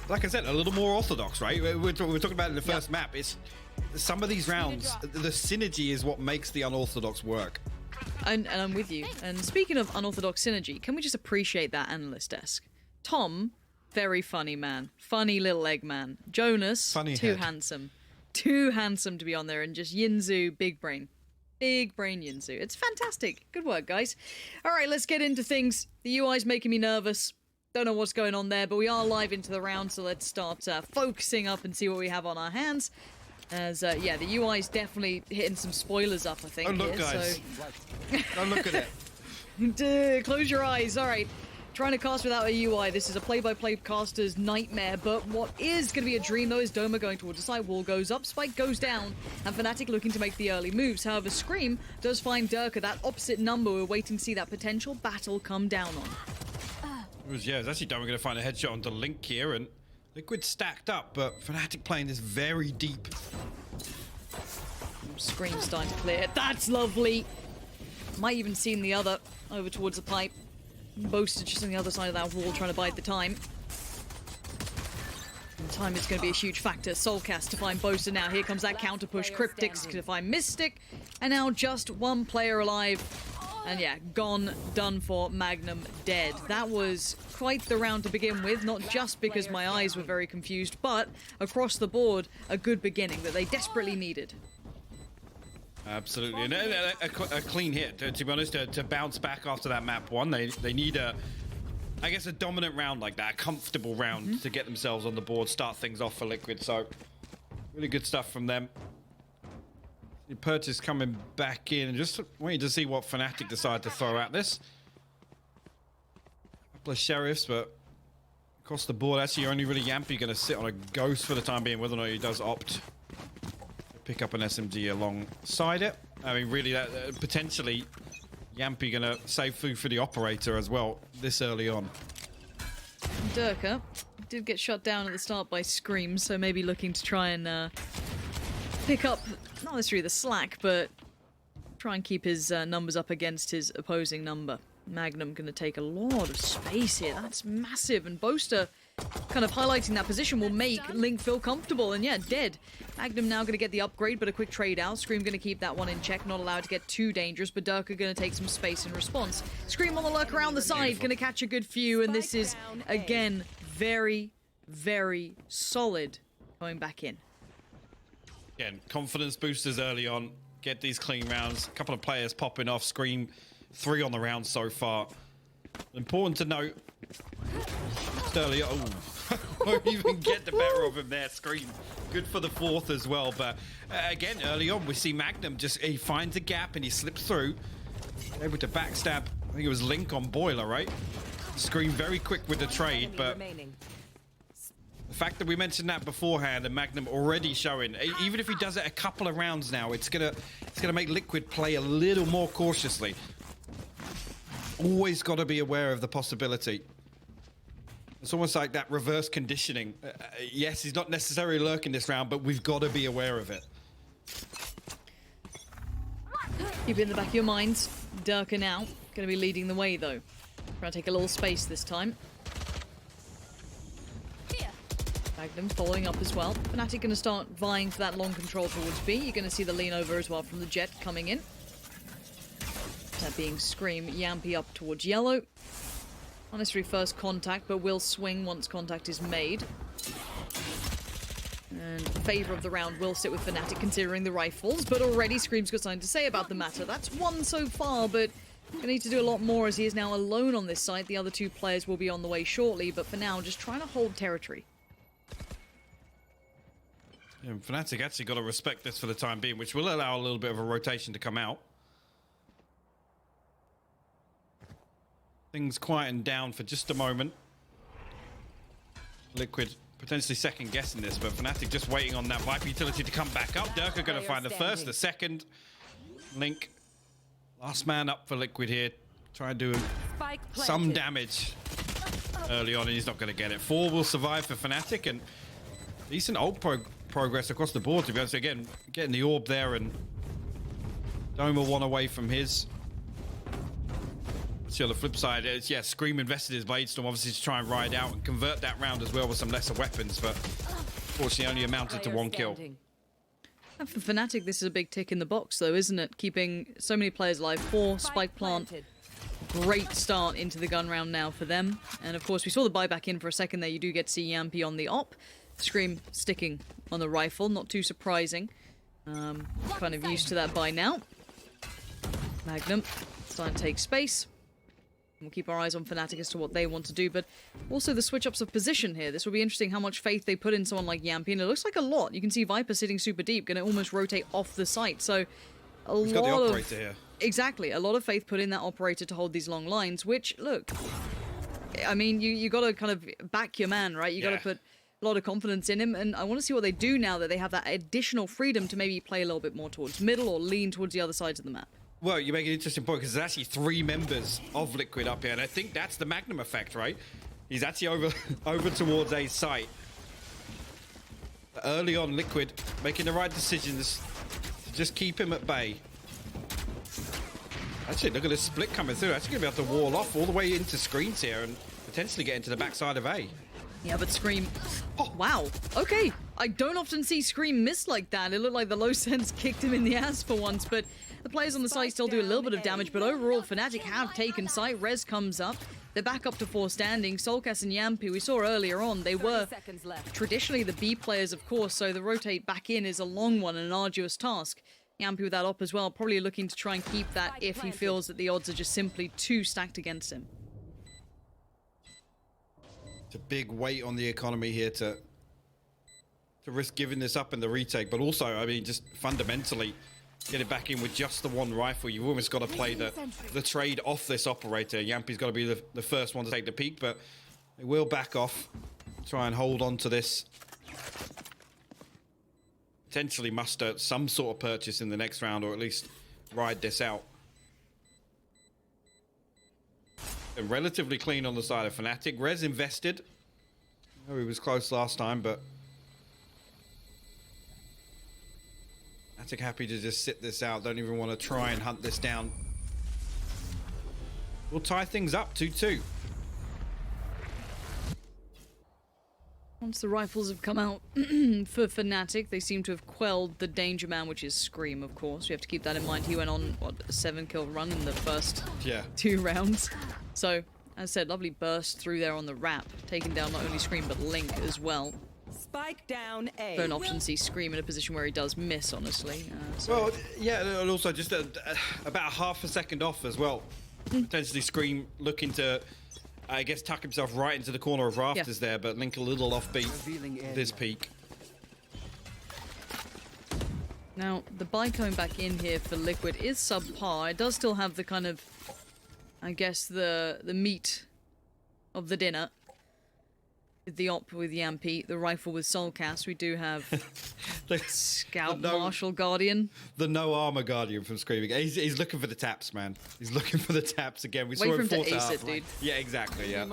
like I said, a little more orthodox, right? We're talking about it in the first map. It's some of these rounds, the synergy is what makes the unorthodox work. And I'm with you. And speaking of unorthodox synergy, can we just appreciate that analyst desk? Tom, very funny man. Funny little egg man. Jonas, funny too head. handsome. Too handsome to be on there. And just Yinzu, big brain. Big brain Yinzu. It's fantastic. Good work, guys. All right, let's get into things. The UI's making me nervous. Don't know what's going on there, but we are live into the round, so let's start focusing up and see what we have on our hands. As, yeah, the UI's definitely hitting some spoilers up, I think. Oh, look, here, guys. So... Don't look at it. Close your eyes. All right. Trying to cast without a UI. This is a play-by-play caster's nightmare, but what is going to be a dream, though, is Doma going towards the side. Wall goes up, Spike goes down, and FNATIC looking to make the early moves. However, Scream does find Durka, that opposite number. We're waiting to see that potential battle come down on. It's actually Doma going to find a headshot onto Link here, and Liquid stacked up, but FNATIC playing this very deep. Scream starting to clear. That's lovely. Might even seen the other over towards the pipe. Boaster just on the other side of that wall trying to bide the time. And time is going to be a huge factor. Soulcast to find Boaster now. Here comes that counter push. Cryptic's to find Mystic. And now just one player alive. And yeah, gone, done for, Magnum dead. That was quite the round to begin with, not just because my eyes were very confused, but across the board, a good beginning that they desperately needed. Absolutely, and a clean hit, to be honest, to bounce back after that map one. They need I guess, a dominant round like that, a comfortable round to get themselves on the board, start things off for Liquid, so really good stuff from them. The purchase coming back in, and just waiting to see what FNATIC decide to throw at this. A couple of sheriffs, but across the board, actually, only really Yampy going to sit on a ghost for the time being, whether or not he does opt pick up an SMG alongside it. I mean, really, that potentially Yampy going to save food for the operator as well this early on. Durka did get shut down at the start by Scream, so maybe looking to try and pick up, not necessarily the slack, but try and keep his numbers up against his opposing number. Magnum going to take a lot of space here. That's massive, and Boaster kind of highlighting that position will make Link feel comfortable, and yeah, dead. Magnum now going to get the upgrade, but a quick trade out. Scream going to keep that one in check, not allowed to get too dangerous, but Durka going to take some space in response. Scream on the lurk around the side, going to catch a good few, and this is, again, very, very solid going back in. Again, confidence boosters early on, get these clean rounds. A couple of players popping off. Scream 3 on the round so far. Important to note, just early, won't even get the better of him there. Scream good for the 4th as well, but again, early on we see Magnum he finds a gap and he slips through, able to backstab. I think it was Link on Boiler, right? Scream very quick with the trade, but the fact that we mentioned that beforehand and Magnum already showing, even if he does it a couple of rounds now, it's gonna make Liquid play a little more cautiously. Always got to be aware of the possibility. It's almost like that reverse conditioning. Yes, he's not necessarily lurking this round, but we've got to be aware of it. Keep it in the back of your minds. Durka now going to be leading the way, though. Trying to take a little space this time. Magnum following up as well. FNATIC going to start vying for that long control towards B. You're going to see the lean over as well from the Jet coming in. That being Scream, Yampy up towards yellow. Not necessarily first contact, but will swing once contact is made. And favor of the round will sit with FNATIC considering the rifles, but already Scream's got something to say about the matter. That's one so far, but gonna need to do a lot more as he is now alone on this side. The other 2 players will be on the way shortly, but for now, just trying to hold territory. Yeah, FNATIC actually got to respect this for the time being, which will allow a little bit of a rotation to come out. Things quieten down for just a moment. Liquid potentially second guessing this, but FNATIC just waiting on that Viper utility to come back up. Durka going to find the first, the second. Link, last man up for Liquid here. Try and do some damage early on, and he's not going to get it. 4 will survive for FNATIC, and decent ult progress across the board, to be honest. Again, getting the orb there, and Doma 1 away from his. See, on the flip side, it's, yeah, Scream invested his Bladestorm obviously to try and ride out and convert that round as well with some lesser weapons, but unfortunately only amounted to 1 kill. And for FNATIC, this is a big tick in the box, though, isn't it? Keeping so many players alive. 4 spike plant. Great start into the gun round now for them. And of course, we saw the buyback in for a second there. You do get to see Yampy on the op. Scream sticking on the rifle, not too surprising. Kind of used to that by now. Magnum starting to take space. We'll keep our eyes on FNATIC as to what they want to do, but also the switch-ups of position here. This will be interesting how much faith they put in someone like Yampy, and it looks like a lot. You can see Viper sitting super deep, going to almost rotate off the site, so He's got the operator here. Exactly, a lot of faith put in that operator to hold these long lines, which, look, I mean, you got to kind of back your man, right? You got to put a lot of confidence in him, and I want to see what they do now that they have that additional freedom to maybe play a little bit more towards middle or lean towards the other sides of the map. Well, you make an interesting point because there's actually 3 members of Liquid up here, and I think that's the Magnum effect, right? He's actually over towards A site. Early on, Liquid making the right decisions to just keep him at bay. Actually, look at this split coming through. Actually going to be able to wall off all the way into screens here and potentially get into the backside of A. Yeah, but Scream... Oh, wow. Okay. I don't often see Scream miss like that. It looked like the low sense kicked him in the ass for once, but the players on the site still do a little bit of damage, but overall, FNATIC have taken site. Rez comes up. They're back up to 4 standing. Soulcast and Yampy, we saw earlier on, they were traditionally the B players, of course, so the rotate back in is a long one and an arduous task. Yampy with that op as well, probably looking to try and keep that if he feels that the odds are just simply too stacked against him. It's a big weight on the economy here to risk giving this up in the retake, but also, I mean, just fundamentally get it back in with just the 1 rifle. You've almost got to play the trade off this operator. Yampy's got to be the first one to take the peak, but they will back off, try and hold on to this. Potentially muster some sort of purchase in the next round, or at least ride this out. And relatively clean on the side of FNATIC. Rez invested. I know he was close last time, but FNATIC happy to just sit this out. Don't even want to try and hunt this down. We'll tie things up 2-2. Once the rifles have come out for FNATIC, they seem to have quelled the danger man, which is Scream, of course. We have to keep that in mind. He went on, what, a 7-kill run in the first 2 rounds. So, as I said, lovely burst through there on the wrap, taking down not only Scream, but Link as well. Spike down A. Don't often see Scream in a position where he does miss, honestly. Well, yeah, and also just about half a second off as well. Potentially Scream looking to, I guess, tuck himself right into the corner of rafters there, but Link a little offbeat this peak. Now, the buy coming back in here for Liquid is subpar. It does still have the kind of, I guess, the meat of the dinner. The op with Yampy, the rifle with Soulcast. We do have Scout, Marshal, Guardian. The no armor Guardian from Screaming. He's looking for the taps, man. He's looking for the taps again. We Wait saw for him him to force ace it, dude. Yeah, exactly, yeah.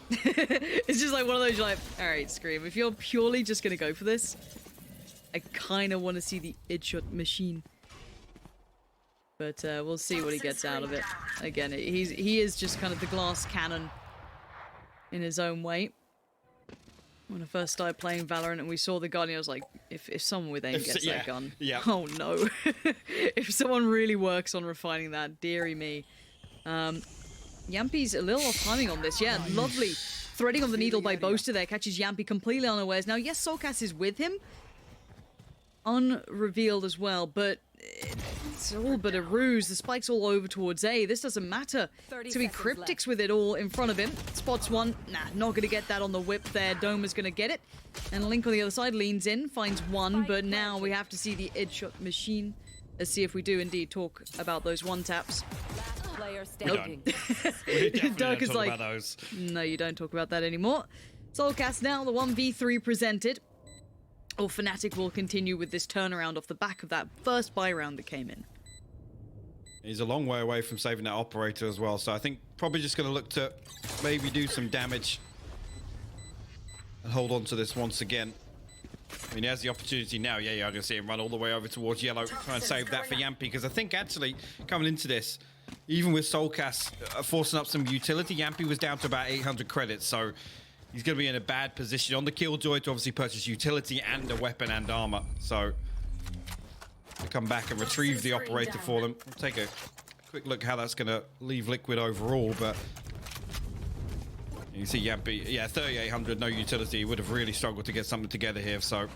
It's just like one of those, you're like, alright, Scream, if you're purely just gonna go for this, I kind of want to see the headshot machine. But we'll see what he gets out of it. Again, he is just kind of the glass cannon in his own way. When I first started playing Valorant and we saw the Guardian, I was like, if someone with aim gets that gun, oh no. If someone really works on refining that, dearie me. Yampy's a little off timing on this. Yeah, lovely. Threading on the needle by Boaster there, catches Yampy completely unawares. Now, yes, Soulcast is with him. Unrevealed as well, but it's all but a ruse. The spike's all over towards A. This doesn't matter. To be Cryptics with it all in front of him. Spots one. Nah, not going to get that on the whip there. Dome is going to get it. And Link on the other side leans in, finds one, but now we have to see the headshot machine. Let's see if we do indeed talk about those one taps. Dirk is like, no, you don't talk about that anymore. Soulcast now, the 1v3 presented. Or FNATIC will continue with this turnaround off the back of that first buy round that came in. He's a long way away from saving that operator as well, so I think probably just going to look to maybe do some damage and hold on to this once again. I mean, he has the opportunity now. Yeah, I'm going to see him run all the way over towards yellow, try and save that for Yampy, because I think actually coming into this, even with Soulcast forcing up some utility, Yampy was down to about 800 credits, so he's going to be in a bad position on the Killjoy to obviously purchase utility and a weapon and armor. So to come back and retrieve the operator for them. We'll take a quick look how that's going to leave Liquid overall, but you see Yampy, yeah, 3,800, no utility. He would have really struggled to get something together here, so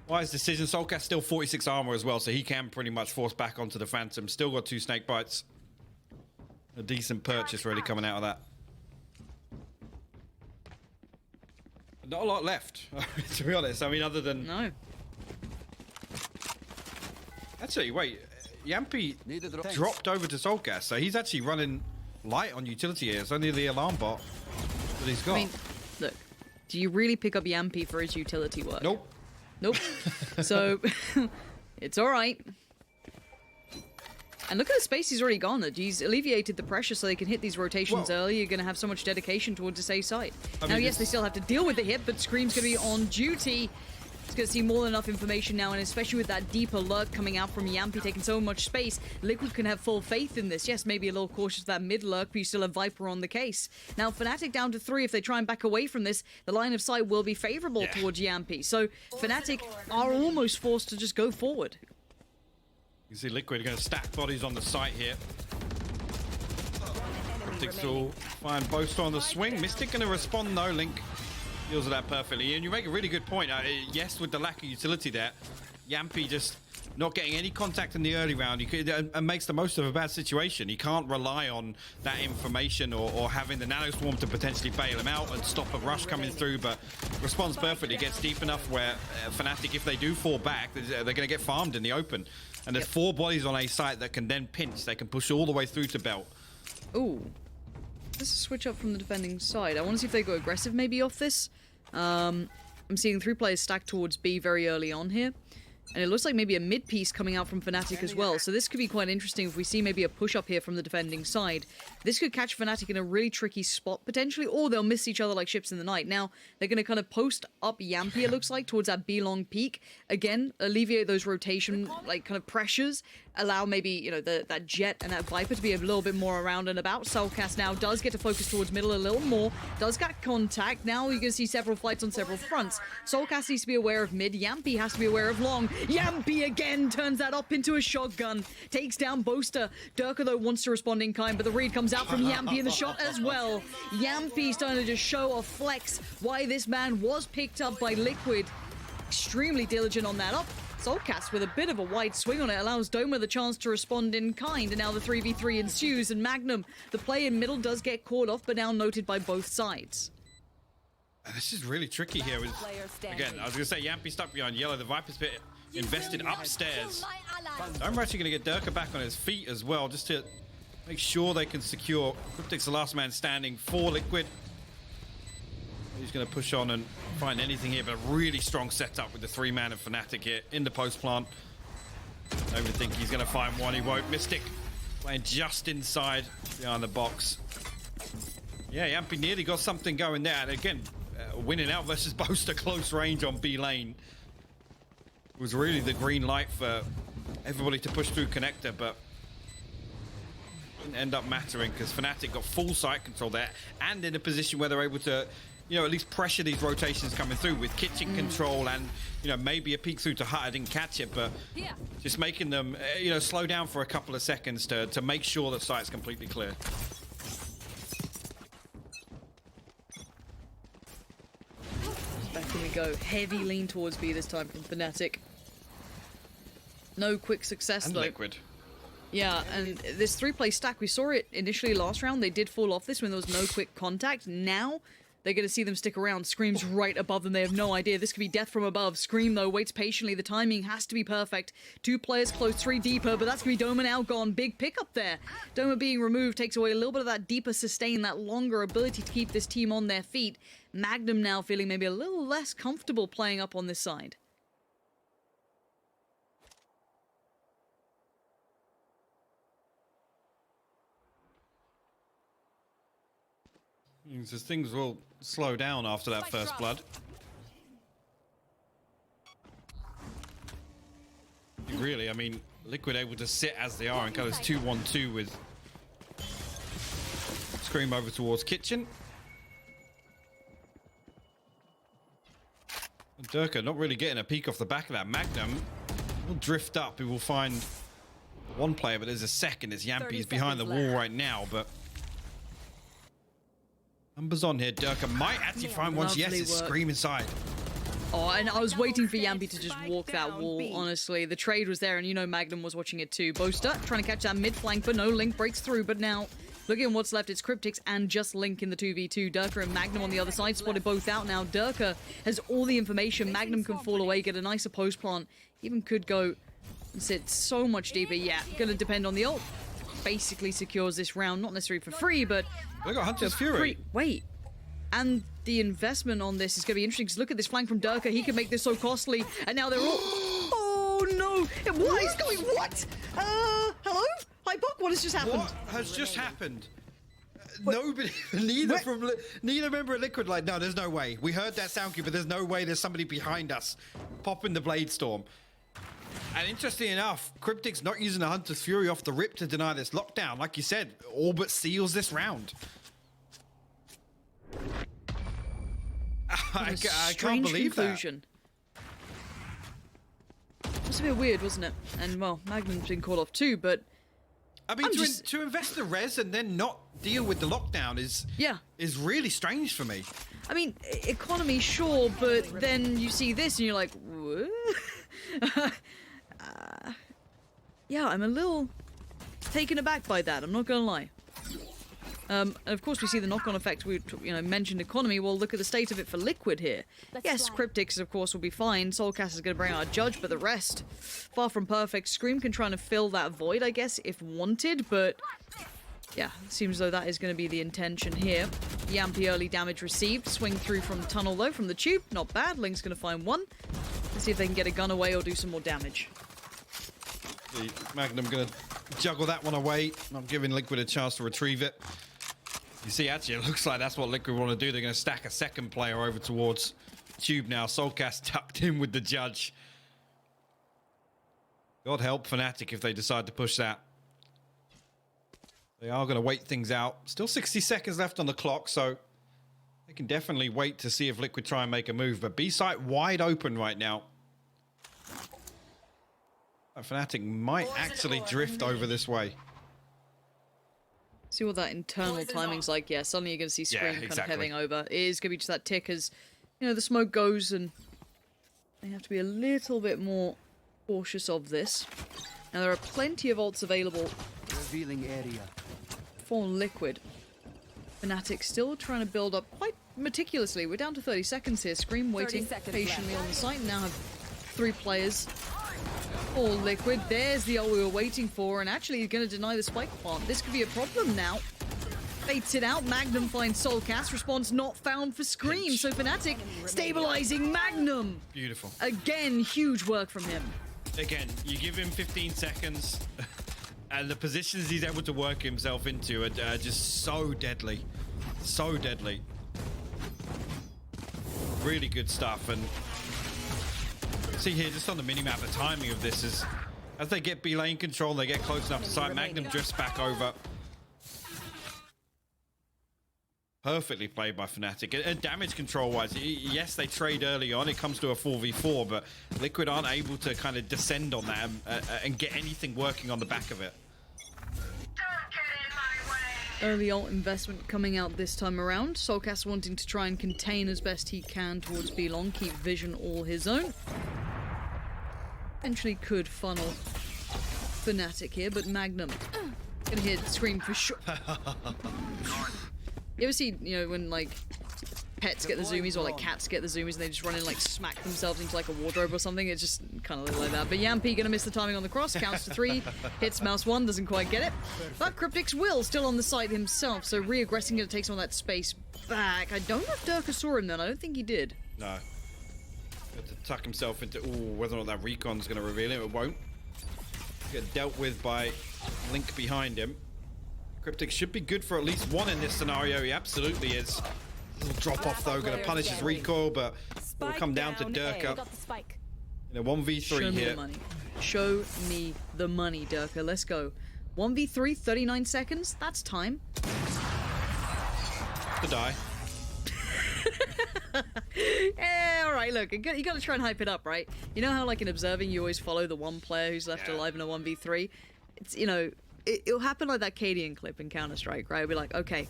wise decision. Soulcast still 46 armor as well, so he can pretty much force back onto the Phantom. Still got 2 snake bites. A decent purchase really coming out of that. Not a lot left, to be honest. I mean, other than... No. Actually, wait. Yampy dropped over to Soulcast, so he's actually running light on utility here. It's only the alarm bot that he's got. I mean, look, do you really pick up Yampy for his utility work? Nope. Nope. So, it's all right. And look at the space he's already gone. He's alleviated the pressure so they can hit these rotations early. You're going to have so much dedication towards this A site. Now, yes, they still have to deal with the hit, but Scream's going to be on duty. He's going to see more than enough information now, and especially with that deeper lurk coming out from Yampy taking so much space, Liquid can have full faith in this. Yes, maybe a little cautious of that mid lurk, but you still have Viper on the case. Now, FNATIC down to 3. If they try and back away from this, the line of sight will be favorable towards Yampy. So, FNATIC are almost forced to just go forward. You see Liquid going to stack bodies on the site here. Mystic's will find Boaster on the swing. Mystic going to respond though. Link deals with that perfectly. And you make a really good point. Yes, with the lack of utility there, Yampy just not getting any contact in the early round, and makes the most of a bad situation. He can't rely on that information or having the nano swarm to potentially bail him out and stop a rush coming through, but responds perfectly. Gets deep enough where FNATIC, if they do fall back, they're going to get farmed in the open. And there's 4 bodies on a site that can then pinch. They can push all the way through to belt. Ooh. This is a switch up from the defending side. I want to see if they go aggressive maybe off this. I'm seeing 3 players stacked towards B very early on here. And it looks like maybe a mid piece coming out from FNATIC as well. So this could be quite interesting if we see maybe a push up here from the defending side. This could catch FNATIC in a really tricky spot potentially, or they'll miss each other like ships in the night. Now, they're going to kind of post up Yampy, it looks like, towards that B-long peak. Again, alleviate those rotation, like, kind of pressures. Allow maybe, you know, that Jet and that Viper to be a little bit more around and about. Soulcast now does get to focus towards middle a little more. Does get contact. Now you're going to see several fights on several fronts. Soulcast needs to be aware of mid. Yampy has to be aware of long. Yampy again turns that up into a shotgun. Takes down Boaster. Durka, though, wants to respond in kind, but the read comes out from Yampy in the shot as well. Yampy starting to just show off flex why this man was picked up by Liquid. Extremely diligent on that up. Soulcast with a bit of a wide swing on it allows Doma the chance to respond in kind, and now the 3v3 ensues, and Magnum, the play in middle, does get caught off, but now noted by both sides. This is really tricky here. Again, I was going to say Yampy stuck behind yellow. The Viper's bit invested upstairs. I'm actually going to get Durka back on his feet as well, just to make sure they can secure. Cryptic's the last man standing for Liquid. He's going to push on and find anything here, but a really strong setup with the 3-man of FNATIC here in the post plant. I even think he's going to find one. He won't. Mystic playing just inside behind the box. Yeah, Yampy nearly got something going there. And again, winning out versus Boaster close range on B lane was really the green light for everybody to push through connector, but didn't end up mattering because FNATIC got full site control there and in a position where they're able to, you know, at least pressure these rotations coming through with kitchen control and, you know, maybe a peek through to Hut. I didn't catch it, but just making them, you know, slow down for a couple of seconds to make sure that site's completely clear. Back we go. Heavy lean towards B this time from FNATIC. No quick success And though. Liquid. Yeah, and this 3-play stack, we saw it initially last round. They did fall off this when there was no quick contact. Now, they're going to see them stick around. Scream's right above them. They have no idea. This could be death from above. Scream, though, waits patiently. The timing has to be perfect. 2 players close, 3 deeper, but that's going to be Doma now gone. Big pickup there. Doma being removed takes away a little bit of that deeper sustain, that longer ability to keep this team on their feet. Magnum now feeling maybe a little less comfortable playing up on this side. Because things will slow down after that first blood. Really, I mean, Liquid able to sit as they are and go as 2-1-2 with Scream over towards Kitchen. And Durka not really getting a peek off the back of that. Magnum will drift up. He will find one player, but there's a second. It's Yampy. He's behind the wall right now, but numbers on here. Durka might actually find one. Yes, it's Scream inside. Oh, and I was waiting for Yampy to just walk that wall, honestly. The trade was there, and you know Magnum was watching it too. Boaster trying to catch that mid flank, but no, Link breaks through. But now, looking at what's left, it's Cryptix and just Link in the 2v2. Durka and Magnum on the other side, spotted both out now. Durka has all the information. Magnum can fall away, get a nicer post plant. Even could go and sit so much deeper. Yeah, gonna depend on the ult. Basically secures this round, not necessarily for free, but... Look at Hunter's Fury. Wait. And the investment on this is going to be interesting, because look at this flank from Durka. He can make this so costly, and now they're all... Oh, no! What is going... What? Hello? Hi, Buck, what has just happened? What has just happened? Nobody, neither member of Liquid like, no, there's no way. We heard that sound cue, but there's no way there's somebody behind us popping the Blade Storm. And interesting enough, Cryptix not using the Hunter's Fury off the rip to deny this lockdown. Like you said, all but seals this round. I can't believe conclusion. That. It was a bit weird, wasn't it? And, well, Magnum's been called off too, but... I mean, to invest the res and then not deal with the lockdown is really strange for me. I mean, economy, sure, but then you see this and you're like, what? Yeah, I'm a little taken aback by that, I'm not gonna lie. And of course, we see the knock-on effect. We mentioned economy. Well, look at the state of it for Liquid here. Yes, Cryptix, of course, will be fine. Soulcast is going to bring out a Judge, but the rest, far from perfect. Scream can try to fill that void, I guess, if wanted, but yeah, it seems though that is going to be the intention here. Yampy early damage received. Swing through from tunnel, though, from the tube. Not bad. Link's going to find one. Let's see if they can get a gun away or do some more damage. The Magnum going to juggle that one away, not giving Liquid a chance to retrieve it. You see, actually, it looks like that's what Liquid want to do. They're going to stack a second player over towards Tube now. Soulcast tucked in with the Judge. God help FNATIC if they decide to push that. They are going to wait things out. Still 60 seconds left on the clock, so they can definitely wait to see if Liquid try and make a move. But B-site wide open right now. FNATIC might actually drift over this way. See what that internal timing's like. Yeah, suddenly you're going to see Scream kind of heading over. It is going to be just that tick as, the smoke goes, and they have to be a little bit more cautious of this. Now, there are plenty of ults available Revealing area for Liquid. FNATIC still trying to build up quite meticulously. We're down to 30 seconds here. Scream waiting patiently on the site. Now have 3 players. For Liquid, there's the ult we were waiting for, and actually he's going to deny the spike plant. This could be a problem now. Baits it out, Magnum finds Soulcast, response not found for Scream, so FNATIC stabilizing Magnum. Beautiful. Again, huge work from him. Again, you give him 15 seconds, and the positions he's able to work himself into are just so deadly. So deadly. Really good stuff, and see here, just on the minimap, the timing of this is, as they get B lane control, they get close enough to site, Magnum drifts back over. Perfectly played by FNATIC. And damage control-wise, yes, they trade early on. It comes to a 4v4, but Liquid aren't able to kind of descend on that and get anything working on the back of it. Early ult investment coming out this time around. Soulcast wanting to try and contain as best he can towards B-Long, keep vision all his own. Eventually could funnel FNATIC here, but Magnum gonna hear the Scream for sure. You ever see, when like pets get the zoomies or like cats get the zoomies and they just run and like smack themselves into like a wardrobe or something? It's just kind of like that. But Yampy gonna miss the timing on the cross, counts to 3, hits mouse 1, doesn't quite get it. But Cryptix will still on the side himself, so re-aggressing gonna take some of that space back. I don't know if Durka saw him then. I don't think he did. No. Got to tuck himself into, whether or not that recon's gonna reveal him, it won't. Get dealt with by Link behind him. Cryptix should be good for at least one in this scenario. He absolutely is. Little drop off though, going to punish his recoil, but will come down to Durka. In a 1v3 here. Show me the money, Durka. Let's go. 1v3, 39 seconds. That's time. To die. Yeah, all right, look, you got to try and hype it up, right? You know how, like, in observing, you always follow the one player who's left alive in a 1v3? It's, you know, it'll happen like that Cadian clip in Counter-Strike, right? It'll be like, okay,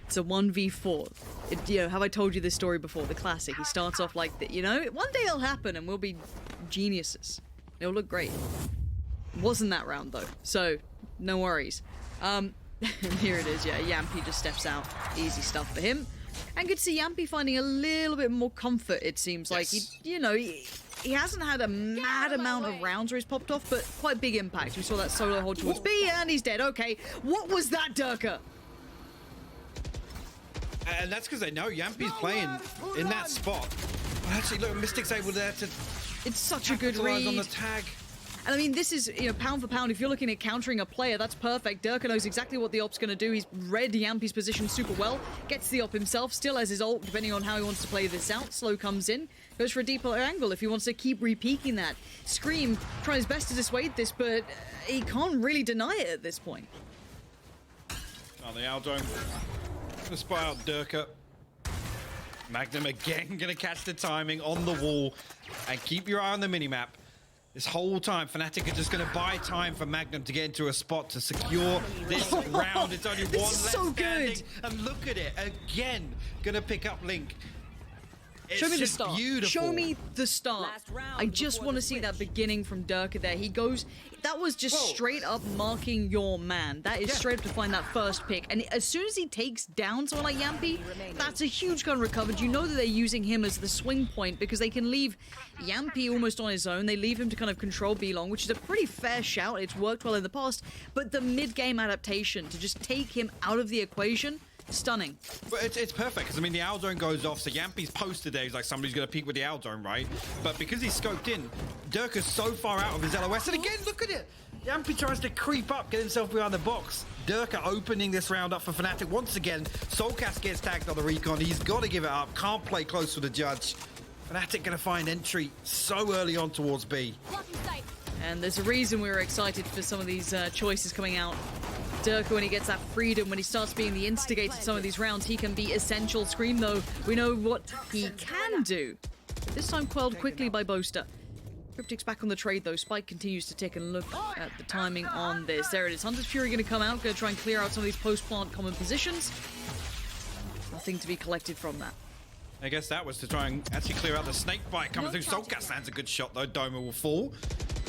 it's a 1v4. You know, have I told you this story before? The classic. He starts off like that, you know? One day it'll happen and we'll be geniuses. It'll look great. Wasn't that round, though, so no worries. Here it is, yeah, Yampy just steps out. Easy stuff for him. And good to see Yampy finding a little bit more comfort, it seems like. He hasn't had a mad amount of rounds where he's popped off, but quite big impact. We saw that solo hold towards B, and he's dead. Okay, what was that, Durka? And that's because they know Yampy's playing in that spot. Well, actually, look, Mystic's able there to... It's such a good capitalize read. on the tag. And I mean, this is, you know, pound for pound, if you're looking at countering a player, that's perfect. Durka knows exactly what the op's going to do. He's read Yampy's position super well, gets the op himself, still has his ult, depending on how he wants to play this out. Slow comes in, goes for a deeper angle if he wants to keep repeaking that. Scream, trying his best to dissuade this, but he can't really deny it at this point. Oh, the Aldome gonna spy out Durka. Magnum again gonna catch the timing on the wall, and keep your eye on the minimap. This whole time, FNATIC are just going to buy time for Magnum to get into a spot to secure this round. It's only one left so standing. good. And look at it, again, going to pick up Link. It's Show me the just start. beautiful. Show me the start. Last round I just before want the to see that switch. beginning from Durka there. He goes, that was just Whoa. straight up marking your man. That is straight up to find that first pick. And as soon as he takes down someone like Yampy, that's a huge gun recovered. You know that they're using him as the swing point because they can leave Yampy almost on his own. They leave him to kind of control B-Long, which is a pretty fair shout. It's worked well in the past. But the mid-game adaptation to just take him out of the equation, stunning. But it's perfect, because I mean, the Aldome goes off, so Yampy's posted there. He's like, somebody's going to peek with the Aldome, right? But because he's scoped in, Durka's so far out of his LOS. And again, look at it. Yampy tries to creep up, get himself behind the box. Durka opening this round up for FNATIC once again. Soulcast gets tagged on the recon. He's got to give it up. Can't play close with the judge. FNATIC going to find entry so early on towards B. And there's a reason we were excited for some of these choices coming out. Durka, when he gets that freedom, when he starts being the instigator of some of these rounds, he can be essential. Scream, though, we know what he can do. This time quelled quickly by Boaster. Cryptic's back on the trade, though. Spike continues to tick, and look at the timing on this. There it is. Hunter's Fury going to come out, going to try and clear out some of these post-plant common positions. Nothing to be collected from that. I guess that was to try and actually clear out the snake bite coming through. Soulcast lands a good shot, though. Doma will fall.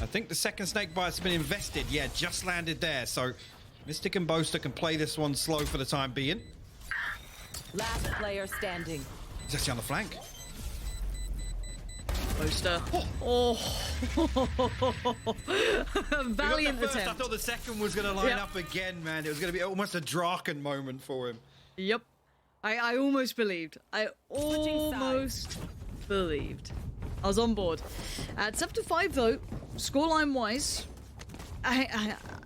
I think the second snake bite's been invested. Yeah, just landed there. So Mystic and Boaster can play this one slow for the time being. Last player standing. He's actually on the flank. Boaster. Oh. Valiant First, I attempt. thought the second was going to line Yep. up again, man. It was going to be almost a Draken moment for him. Yep. I almost believed. I Switching almost believed. I was on board. At 7-5, though, scoreline-wise,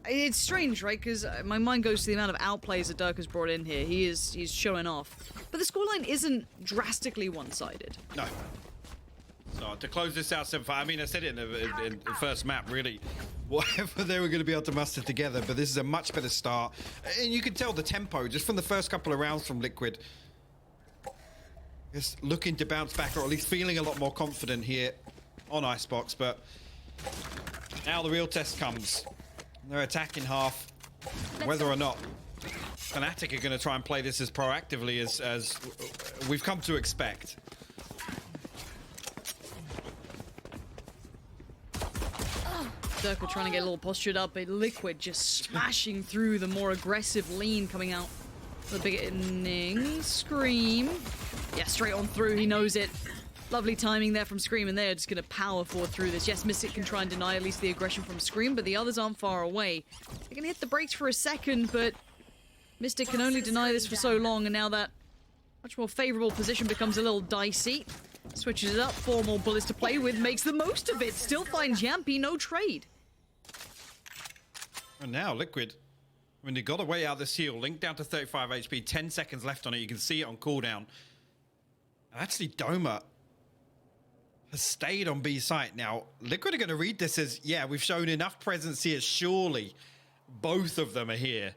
it's strange, right? Because my mind goes to the amount of outplays that Durka's brought in here. He's showing off. But the scoreline isn't drastically one-sided. No. So to close this out 7-5, I mean, I said it in the first map, really. Whatever they were going to be able to muster together, but this is a much better start. And you can tell the tempo just from the first couple of rounds from Liquid. Just looking to bounce back, or at least feeling a lot more confident here on Icebox. But now the real test comes. They're attacking half. Whether or not FNATIC are going to try and play this as proactively as we've come to expect. Durka trying to get a little postured up, but Liquid just smashing through the more aggressive lean coming out. The beginning. Scream. Yeah, straight on through. He knows it. Lovely timing there from Scream, and they're just going to power forward through this. Yes, Mystic can try and deny at least the aggression from Scream, but the others aren't far away. They're going to hit the brakes for a second, but Mystic can only deny this for so long, and now that much more favorable position becomes a little dicey. Switches it up, 4 more bullets to play with, makes the most of it. Still finds Yampy, no trade. And now Liquid, when they got away out of this heal, Link down to 35 HP, 10 seconds left on it. You can see it on cooldown. And actually, Doma, has stayed on B site. Now, Liquid are going to read this as, yeah, we've shown enough presence here. Surely both of them are here.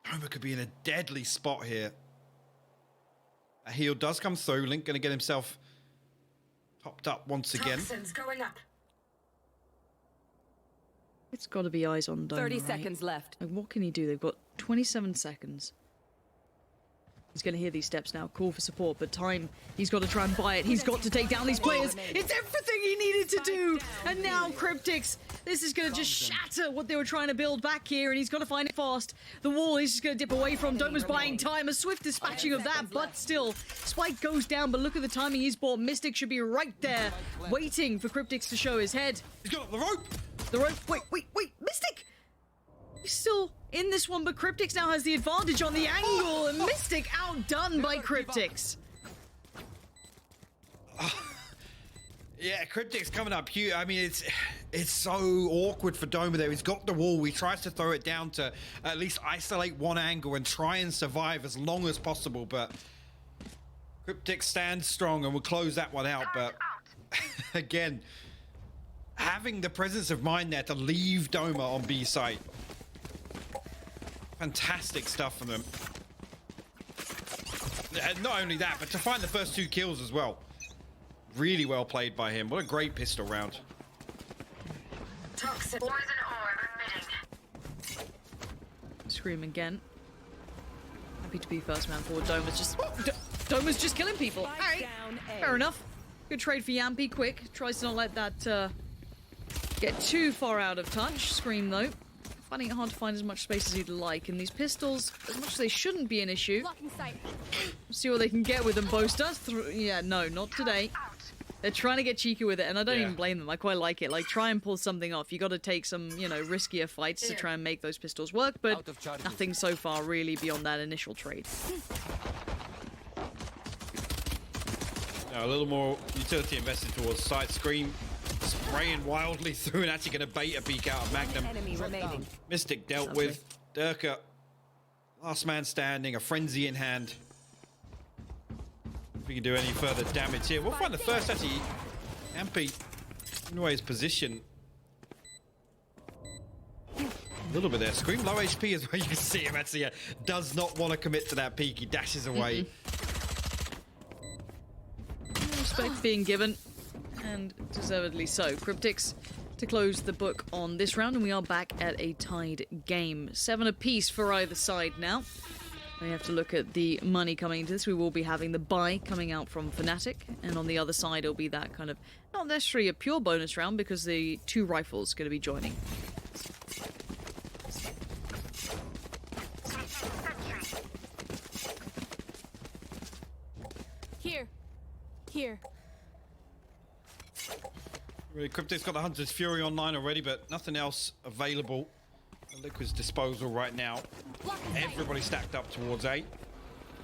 Homer could be in a deadly spot here. A heal does come through. Link going to get himself topped up once again. Toxins going up. It's got to be eyes on Doma, 30 right? seconds left. Like, what can he do? They've got 27 seconds. He's going to hear these steps now, call for support, but time, he's got to try and buy it. He's got to take down these players. It's everything he needed to do. And now Cryptics, this is going to just shatter what they were trying to build back here, and he's got to find it fast. The wall he's just going to dip away from. Doma's buying time, a swift dispatching of that, but still, Spike goes down, but look at the timing he's bought. Mystic should be right there, waiting for Cryptics to show his head. He's got the rope. The rope, wait, Mystic! He's still in this one, but Cryptics now has the advantage on the angle, and Mystic outdone by Cryptics. Yeah, Cryptic's coming up here. I mean, it's so awkward for Doma there. He's got the wall. He tries to throw it down to at least isolate one angle and try and survive as long as possible, but Cryptic stands strong and will close that one out, but again, having the presence of mind there to leave Doma on B site. Fantastic stuff from them. And not only that, but to find the first 2 kills as well. Really well played by him. What a great pistol round. Toxin. Poison orb emitting. Scream again. Happy to be first man forward. Doma's just killing people. All right, fair enough. Good trade for Yampy. Quick tries to not let that get too far out of touch. Scream though, finding it hard to find as much space as he'd like. And these pistols, as much as they shouldn't be an issue, see what they can get with them. Boaster. Yeah, no, not today. They're trying to get cheeky with it, and I don't even blame them. I quite like it. Like, try and pull something off. You got to take some, you know, riskier fights to try and make those pistols work, but nothing so far really beyond that initial trade. Now, a little more utility invested towards side. Scream spraying wildly through and actually going to bait a peek out of Magnum. Enemy remaining. Mystic dealt with. Durka, last man standing, a frenzy in hand. If we can do any further damage here, we'll find the first actually. Yampy, in a way, his position. A little bit there. Scream low HP as well. You can see him actually does not want to commit to that peak. He dashes away. Respect being given, and deservedly so. Cryptics to close the book on this round, and we are back at a tied game. 7 apiece for either side now. We have to look at the money coming into this. We will be having the buy coming out from FNATIC, and on the other side it'll be that kind of, not necessarily a pure bonus round, because the 2 rifles are going to be joining. Here. Really, Cryptic's got the Hunter's Fury online already, but nothing else available at Liquid's disposal right now. Everybody stacked up towards A.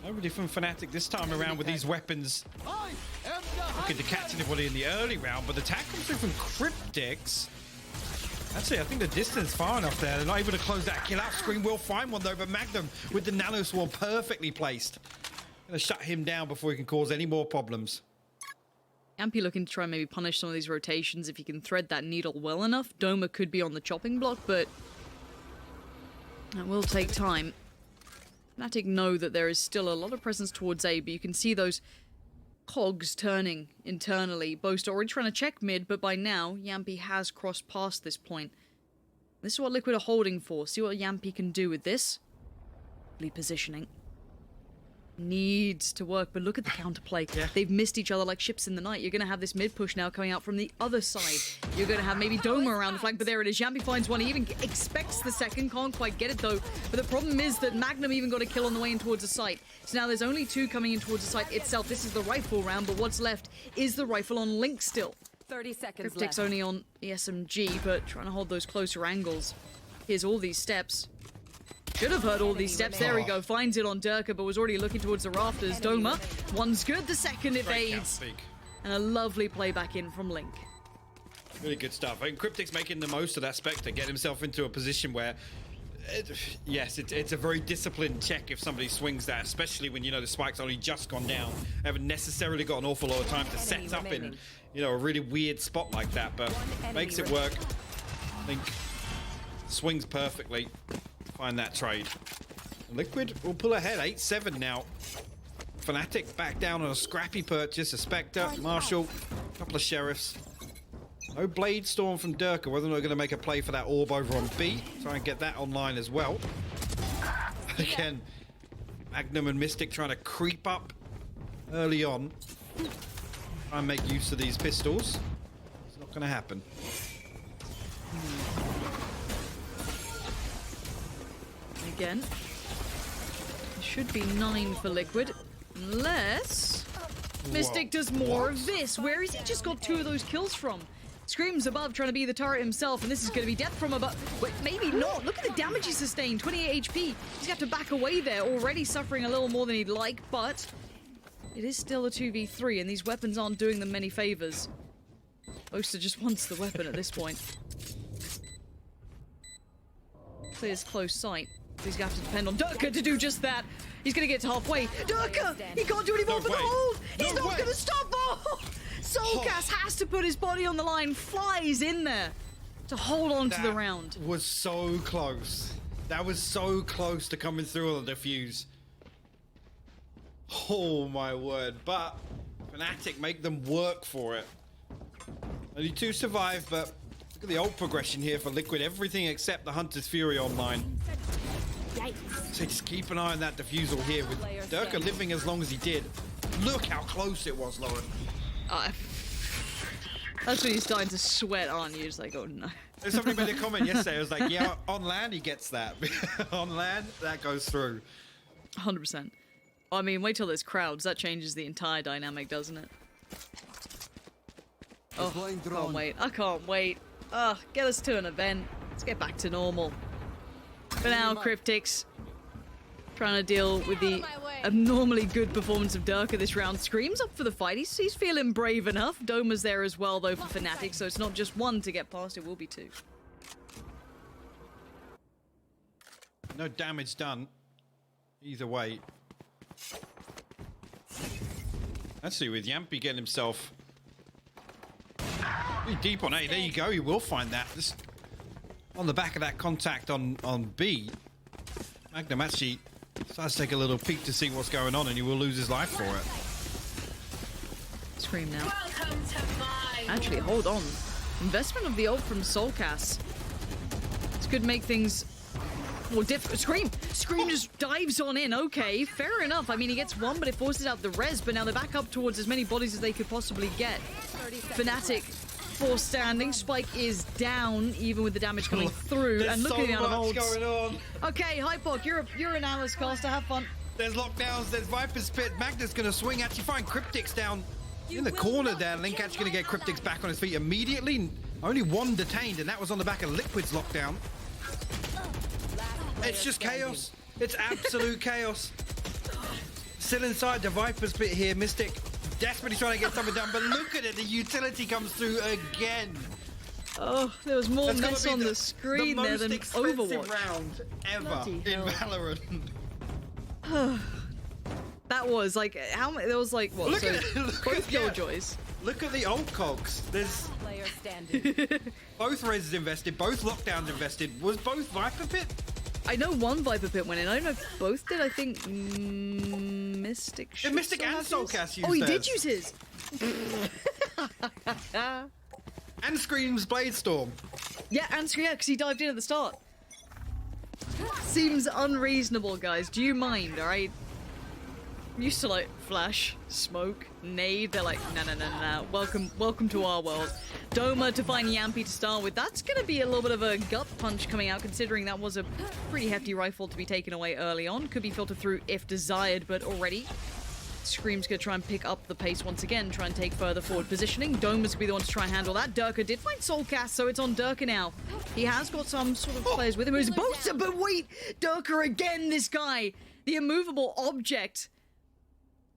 Nobody from FNATIC this time around with these weapons. Looking to catch anybody in the early round, but the attack comes through from Cryptics. Actually, I think the distance far enough there. They're not able to close that kill out. Scream will find one though, but Magnum with the nano swarm perfectly placed. Gonna shut him down before he can cause any more problems. Yampy looking to try and maybe punish some of these rotations. If he can thread that needle well enough, Doma could be on the chopping block, but that will take time. FNATIC know that there is still a lot of presence towards A, but you can see those cogs turning internally. Boast already trying to check mid, but by now, Yampy has crossed past this point. This is what Liquid are holding for. See what Yampy can do with this. Positioning. Needs to work, but look at the counterplay. They've missed each other like ships in the night. You're going to have this mid push now coming out from the other side. You're going to have maybe Doma around the flank, but there it is. Yampy finds one. He even expects the second. Can't quite get it though. But the problem is that Magnum even got a kill on the way in towards the site. So now there's only 2 coming in towards the site itself. This is the rifle round, but what's left is the rifle on Link still. 30 seconds Cryptic's left. only on the SMG, but trying to hold those closer angles. Here's all these steps. Should have heard all these steps. There we go. Finds it on Durka, but was already looking towards the rafters. Doma, one's good. The second evades. And a lovely play back in from Link. Really good stuff. I mean, Cryptic's making the most of that Spectre, get himself into a position where Yes, it's a very disciplined check if somebody swings that, especially when, you know, the spike's only just gone down. Haven't necessarily got an awful lot of time to set up in, you know, a really weird spot like that, but makes it work. I think swings perfectly. Find that trade. Liquid will pull ahead, 8-7 now. FNATIC back down on a scrappy purchase, a Spectre, Marshall, a couple of Sheriffs. No Blade Storm from Durka, whether or not they're going to make a play for that orb over on B. Try and get that online as well. Again, Magnum and Mystic trying to creep up early on. Try and make use of these pistols. It's not going to happen. Again. It should be 9 for Liquid. Unless Mystic does more of this. Where has he just got 2 of those kills from? Screams above, trying to be the turret himself, and this is going to be death from above. Wait, maybe not. Look at the damage he sustained. 28 HP. He's got to back away there, already suffering a little more than he'd like, but it is still a 2v3, and these weapons aren't doing them many favors. Boaster just wants the weapon at this point. Clears close sight. He's going to have to depend on Durka to do just that. He's going to get to halfway. Durka! He can't do any more for the hold! He's not going to stop! Oh! Soulcast has to put his body on the line, flies in there to hold on to the round. That was so close. That was so close to coming through on the defuse. Oh my word. But FNATIC make them work for it. Only 2 survive, but look at the ult progression here for Liquid. Everything except the Hunter's Fury online. So just keep an eye on that defusal here with Durka living as long as he did. Look how close it was, Lauren. That's when you're starting to sweat, aren't you? It's like, oh no. There's somebody made a comment yesterday. It was like, yeah, on land he gets that. On land, that goes through. 100%. I mean, wait till there's crowds. That changes the entire dynamic, doesn't it? Oh, I can't wait. I can't wait. Get us to an event. Let's get back to normal. For now, Cryptics trying to deal with the abnormally good performance of Durka this round. Screams up for the fight. He's feeling brave enough. Doma's there as well, though, for FNATIC, so it's not just 1 to get past, it will be 2. No damage done. Either way. Actually, with Yampy getting himself pretty deep on A, there you go. You will find that. This, on the back of that contact on B, Magnum actually starts to take a little peek to see what's going on, and he will lose his life for it. Scream now. Welcome to my Actually, hold on. Investment of the ult from Soulcast. This could make things more difficult. Scream! Scream just dives on in. Okay, fair enough. I mean, he gets 1, but it forces out the res, but now they're back up towards as many bodies as they could possibly get. FNATIC 4 standing. Spike is down, even with the damage coming through. There's and look so at the amount of much ults. going on. Okay, Hypok, you're an analyst caster. Have fun. There's lockdowns, there's Viper's Pit. Magnus gonna swing, actually find Cryptics down in the corner there. Link actually gonna get Cryptics back on his feet immediately. Only 1 detained, and that was on the back of Liquid's lockdown. It's just chaos. It's absolute chaos. Still inside the Viper's Pit here. Mystic desperately trying to get something done, but look at it. The utility comes through again. Oh, there was more That's gotta mess be on the screen there than most expensive Overwatch. round ever Bloody in hell. Valorant. That was like how many? There was like what? Look so at it, look both at- yeah. Killjoys. Look at the old cogs. There's Player standing. both reses invested, both lockdowns invested. Was both Viper Pit? I know one Viper Pit went in. I don't know if both did. I think Mystic. Yeah, should Mystic still and have his. Soulcast used Oh, he theirs. did use his. And Scream's Blade Storm. Yeah, and yeah, because he dived in at the start. Seems unreasonable, guys. Do you mind? All right. Used to like flash, smoke, nade. They're like, no. Welcome to our world. Doma to find Yampy to start with. That's gonna be a little bit of a gut punch coming out, considering that was a pretty hefty rifle to be taken away early on. Could be filtered through if desired, but already. Scream's gonna try and pick up the pace once again, try and take further forward positioning. Doma's gonna be the one to try and handle that. Durka did find Soulcast, so it's on Durka now. He has got some sort of players with him who's Boaster, but wait! Durka again, this guy! The immovable object.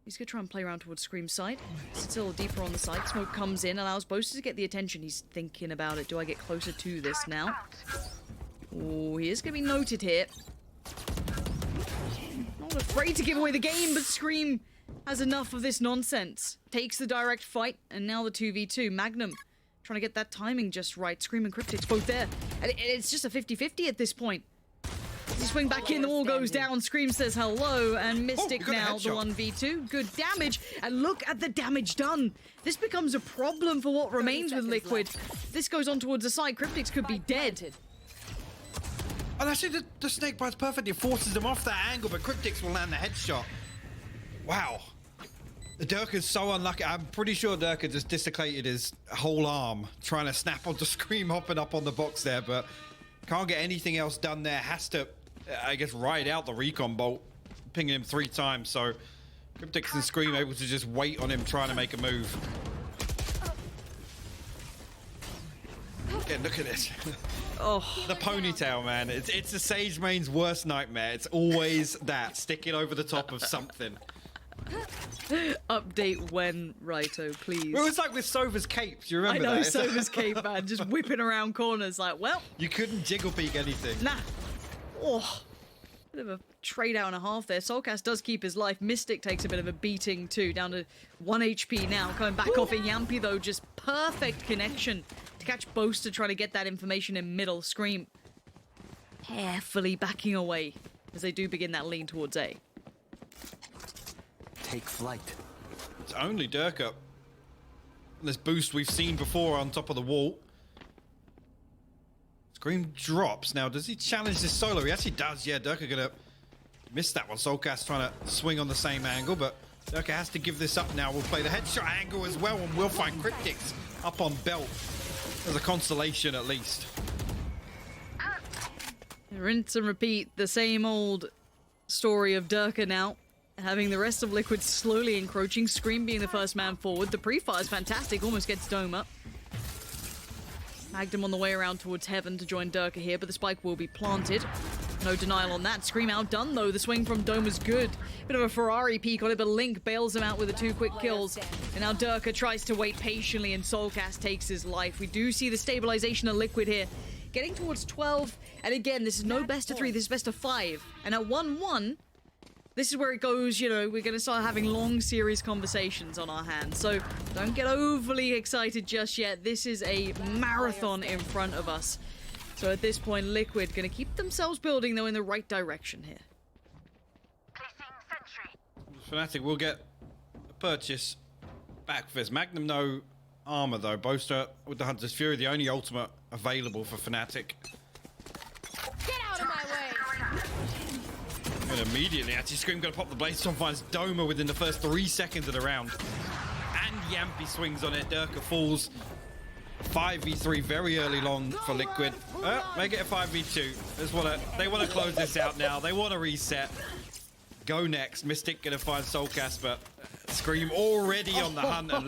He's gonna try and play around towards Scream's side. Still deeper on the side. Smoke comes in, allows Boaster to get the attention. He's thinking about it. Do I get closer to this now? Oh, he is going to be noted here. Not afraid to give away the game, but Scream has enough of this nonsense. Takes the direct fight, and now the 2v2. Magnum trying to get that timing just right. Scream and Cryptic's both there. And it's just a 50-50 at this point. You swing back in, the wall goes down, Scream says hello, and Mystic now the 1v2. Good damage, and look at the damage done. This becomes a problem for what remains with Liquid. This goes on towards the side, Cryptics could be dead. And actually, the snake bites perfectly, forces them off that angle, but Cryptics will land the headshot. Wow. Durka's so unlucky. I'm pretty sure Durka just dislocated his whole arm trying to snap onto Scream, hopping up on the box there, but can't get anything else done there. Has to, I guess, ride out the recon bolt, pinging him 3 times. So Cryptics and Scream able to just wait on him trying to make a move. Again, look at this. Oh, The ponytail, man. It's a Sage main's worst nightmare. It's always that, sticking over the top of something. update when, Raito, please. Well, it was like with Sova's cape. Do you remember I know, that? Sova's cape, man, just whipping around corners like, well, You couldn't jiggle peek anything. nah. Oh, bit of a trade out and a half there. Soulcast does keep his life. Mystic takes a bit of a beating too, down to 1 HP now. Coming back off it, Yampy though, just perfect connection to catch Boaster trying to get that information in middle. Scream carefully backing away as they do begin that lean towards A. Take flight. It's only Durka. This boost we've seen before on top of the wall. Scream drops. Now, does he challenge this solo? He actually does. Yeah, Durka gonna miss that one. Soulcast trying to swing on the same angle, but Durka has to give this up now. We'll play the headshot angle as well, and we'll find Cryptics up on belt. There's a consolation at least. Rinse and repeat, the same old story of Durka now. Having the rest of Liquid slowly encroaching. Scream being the first man forward. The pre-fire is fantastic. Almost gets Dome up. Magnum on the way around towards Heaven to join Durka here, but the spike will be planted. No denial on that. Scream outdone, though. The swing from Dome is good. Bit of a Ferrari peek on it, but Link bails him out with the 2 quick kills. And now Durka tries to wait patiently, and Soulcast takes his life. We do see the stabilization of Liquid here. Getting towards 12. And again, this is no best of 3. This is best of 5. And at 1-1... this is where it goes, you know, we're going to start having long series conversations on our hands. So don't get overly excited just yet. This is a marathon in front of us. So at this point, Liquid going to keep themselves building, though, in the right direction here. FNATIC will get a purchase back for this. Magnum no armor, though. Boaster with the Hunter's Fury, the only ultimate available for FNATIC. Get out of my way! And immediately, actually, Scream gonna pop the blade. Storm finds Doma within the first 3 seconds of the round. And Yampy swings on it. Durka falls. 5v3 very early long for Liquid. Make it a 5v2. They want to close this out now. They want to reset. Go next. Mystic gonna find Soulcast, but Scream already on the hunt. And